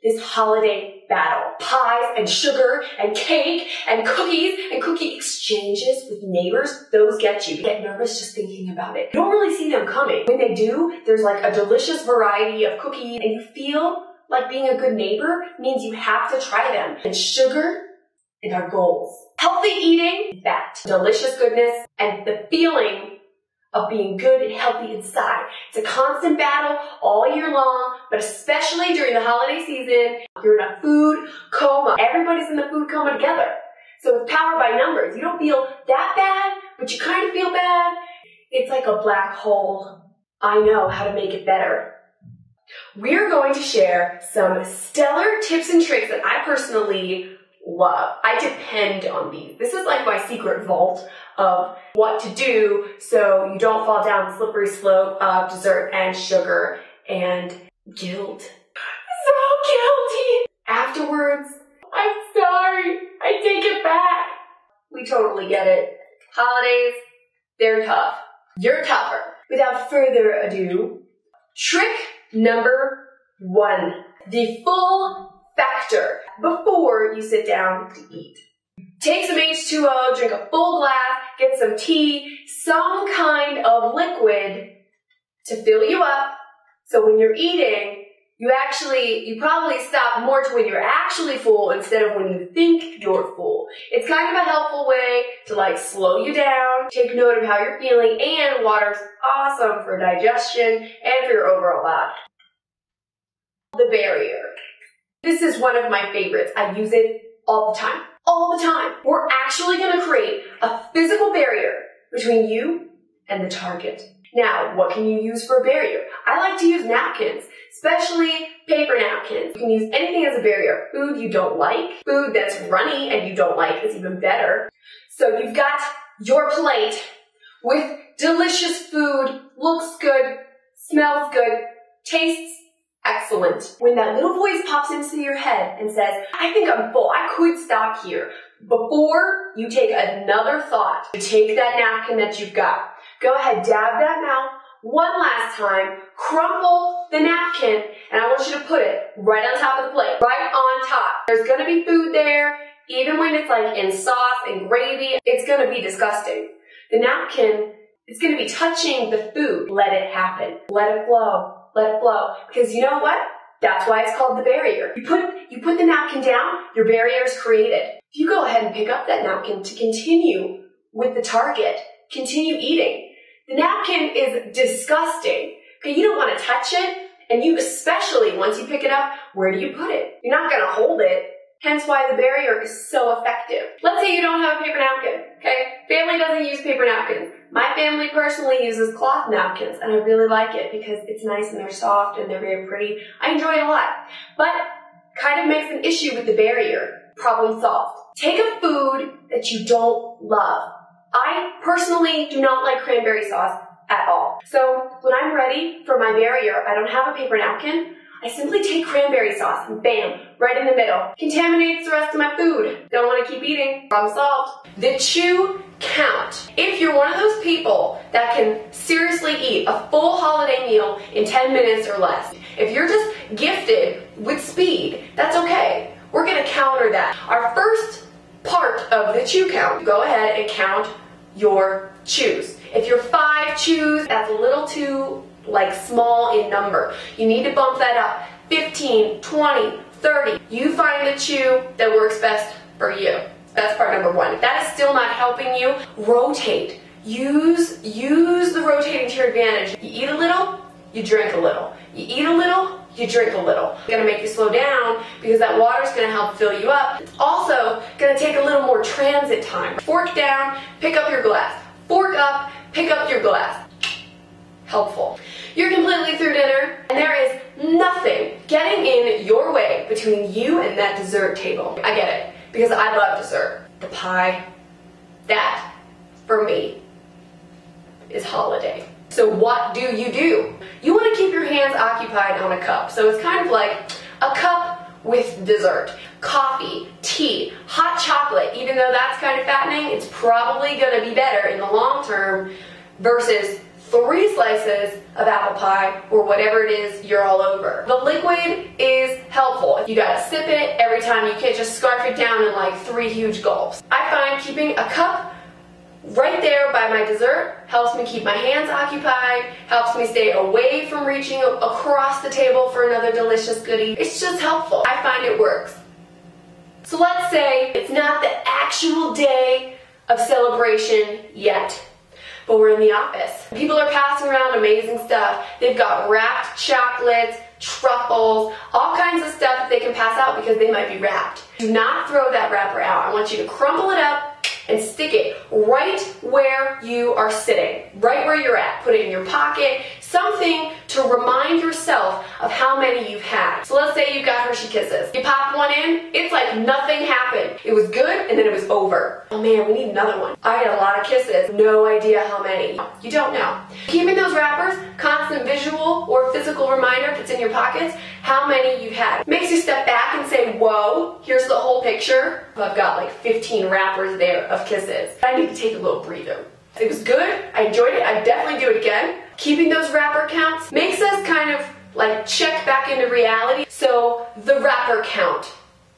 this holiday battle. Pies and sugar and cake and cookies and cookie exchanges with neighbors, those get you. You get nervous just thinking about it. You don't really see them coming. When they do, there's like a delicious variety of cookies and you feel like being a good neighbor means you have to try them. And sugar and our goals. Healthy eating, that delicious goodness, and the feeling of being good and healthy inside. It's a constant battle all year long, but especially during the holiday season. You're in a food coma. Everybody's in the food coma together. So it's power by numbers. You don't feel that bad, but you kind of feel bad. It's like a black hole. I know how to make it better. We're going to share some stellar tips and tricks that I personally love. I depend on these. This is like my secret vault of what to do so you don't fall down the slippery slope of dessert and sugar and guilt. So guilty. Afterwards, I'm sorry. I take it back. We totally get it. Holidays, they're tough. You're tougher. Without further ado, trick number 1. The full factor before you sit down to eat. Take some H2O, drink a full glass, get some tea, some kind of liquid to fill you up. So when you're eating, you probably stop more to when you're actually full instead of when you think you're full. It's kind of a helpful way to like slow you down, take note of how you're feeling, and water's awesome for digestion and for your overall body. The barrier. This is one of my favorites. I use it all the time. All the time. We're actually going to create a physical barrier between you and the target. Now, what can you use for a barrier? I like to use napkins, especially paper napkins. You can use anything as a barrier. Food you don't like, food that's runny and you don't like is even better. So you've got your plate with delicious food, looks good, smells good, tastes excellent. When that little voice pops into your head and says, I think I'm full, I could stop here. Before you take another thought to take that napkin that you've got, go ahead, dab that mouth one last time, crumple the napkin, and I want you to put it right on top of the plate, right on top. There's gonna be food there, even when it's like in sauce and gravy, it's gonna be disgusting. The napkin, it's gonna be touching the food. Let it happen. Let it flow. Let it flow. Because you know what? That's why it's called the barrier. You put the napkin down, your barrier is created. If you go ahead and pick up that napkin to continue with the target, continue eating. The napkin is disgusting. Okay, you don't want to touch it, and you especially, once you pick it up, where do you put it? You're not going to hold it. Hence why the barrier is so effective. Let's say you don't have a paper napkin, okay? Family doesn't use paper napkins. My family personally uses cloth napkins, and I really like it because it's nice and they're soft and they're very pretty. I enjoy it a lot. But kind of makes an issue with the barrier. Problem solved. Take a food that you don't love. I personally do not like cranberry sauce at all. So when I'm ready for my barrier, I don't have a paper napkin. I simply take cranberry sauce and bam, right in the middle. Contaminates the rest of my food. Don't want to keep eating. Problem solved. The chew count. If you're one of those people that can seriously eat a full holiday meal in 10 minutes or less, if you're just gifted with speed, that's okay. We're going to counter that. Our first part of the chew count, go ahead and count your chews. If you're 5 chews, that's a little too small in number. You need to bump that up. 15, 20, 30. You find the chew that works best for you. That's part number 1. If that is still not helping you, rotate. Use the rotating to your advantage. You eat a little, you drink a little. You eat a little, you drink a little. It's going to make you slow down because that water is going to help fill you up. It's also going to take a little more transit time. Fork down, pick up your glass. Fork up, pick up your glass. Helpful. You're completely through dinner, and there is nothing getting in your way between you and that dessert table. I get it, because I love dessert. The pie, that, for me, is holiday. So what do? You want to keep your hands occupied on a cup. So it's kind of like a cup with dessert. Coffee, tea, hot chocolate. Even though that's kind of fattening, it's probably going to be better in the long term versus 3 slices of apple pie or whatever it is you're all over. The liquid is helpful. You gotta sip it every time. You can't just scarf it down in like 3 huge gulps. I find keeping a cup right there by my dessert helps me keep my hands occupied, helps me stay away from reaching across the table for another delicious goodie. It's just helpful. I find it works. So let's say it's not the actual day of celebration yet, but we're in the office. People are passing around amazing stuff. They've got wrapped chocolates, truffles, all kinds of stuff that they can pass out because they might be wrapped. Do not throw that wrapper out. I want you to crumple it up and stick it right where you are sitting, right where you're at. Put it in your pocket, something to remind yourself of how many you've had. So let's say you've got Hershey Kisses. You pop one in, it's like nothing happened. It was good and then it was over. Oh man, we need another one. I had a lot of kisses, no idea how many. You don't know. Keeping those wrappers, constant visual or physical reminder that's in your pockets, how many you've had. Makes you step back and say, whoa, here's the whole picture. I've got like 15 wrappers there of kisses. I need to take a little breather. It was good, I enjoyed it, I'd definitely do it again. Keeping those wrapper counts makes us kind of like check back into reality. So the wrapper count,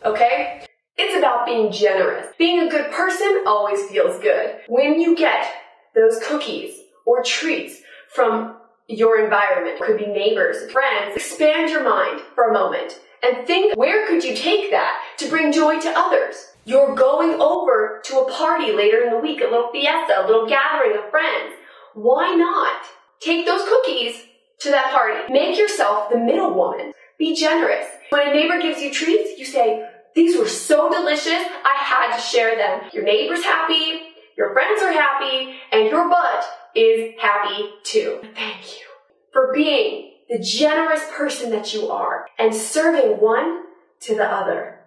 okay? It's about being generous. Being a good person always feels good. When you get those cookies or treats from your environment, it could be neighbors, friends, expand your mind for a moment and think, where could you take that to bring joy to others? You're going over to a party later in the week, a little fiesta, a little gathering of friends. Why not take those cookies to that party? Make yourself the middle woman. Be generous. When a neighbor gives you treats, you say, these were so delicious, I had to share them. Your neighbor's happy, your friends are happy, and your butt is happy too. Thank you for being the generous person that you are and serving one to the other.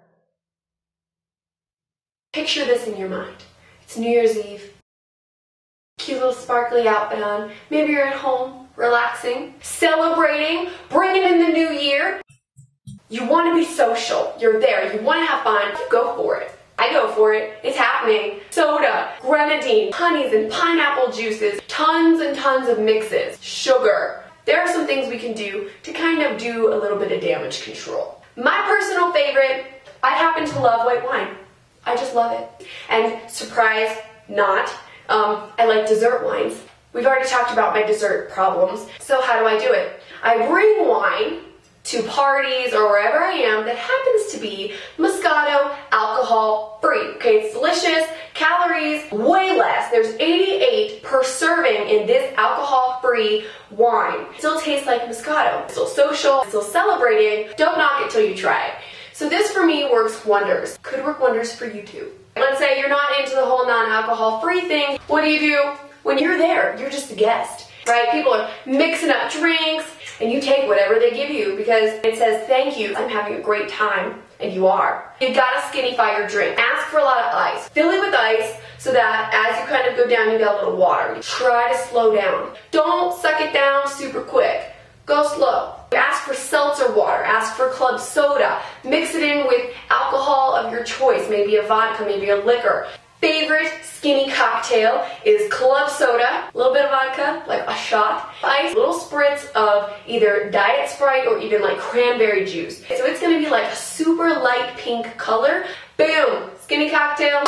Picture this in your mind. It's New Year's Eve. Cute little sparkly outfit on. Maybe you're at home, relaxing, celebrating, bringing in the new year. You want to be social. You're there. You want to have fun. Go for it. I go for it. It's happening. Soda, grenadine, honeys and pineapple juices, tons and tons of mixes, sugar. There are some things we can do to kind of do a little bit of damage control. My personal favorite, I happen to love white wine. I just love it. And surprise, not, I like dessert wines. We've already talked about my dessert problems. So how do I do it? I bring wine to parties or wherever I am that happens to be Moscato alcohol free. Okay, it's delicious, calories way less. There's 88 per serving in this alcohol free wine. It still tastes like Moscato. It's still social, it's still celebrating. Don't knock it till you try it. So this for me works wonders. Could work wonders for you too. Let's say you're not into the whole non-alcohol free thing. What do? When you're there, you're just a guest, right? People are mixing up drinks and you take whatever they give you because it says, thank you, I'm having a great time, and you are. You gotta skinify your drink. Ask for a lot of ice. Fill it with ice so that as you kind of go down, you got a little water. Try to slow down. Don't suck it down super quick. Go slow. Ask for seltzer water, ask for club soda, mix it in with alcohol of your choice, maybe a vodka, maybe a liquor. Favorite skinny cocktail is club soda, a little bit of vodka, like a shot, ice, little spritz of either Diet Sprite or even like cranberry juice. So it's gonna be like a super light pink color. Boom, skinny cocktail,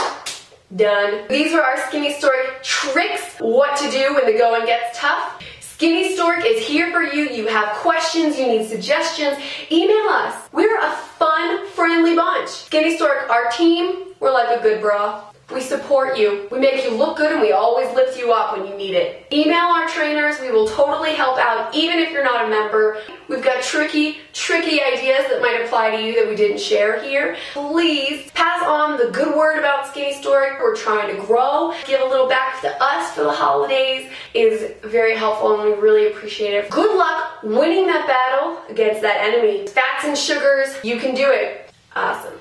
done. These are our SkinnyStork tricks, what to do when the going gets tough. SkinnyStork is here for you. You have questions, you need suggestions, email us. We're a fun, friendly bunch. SkinnyStork, our team, we're like a good bra. We support you. We make you look good and we always lift you up when you need it. Email our trainers. We will totally help out even if you're not a member. We've got tricky ideas that might apply to you that we didn't share here. Please pass on the good word about SkinnyStork. We're trying to grow. Give a little back to us for the holidays is very helpful and we really appreciate it. Good luck winning that battle against that enemy. Fats and sugars, you can do it. Awesome.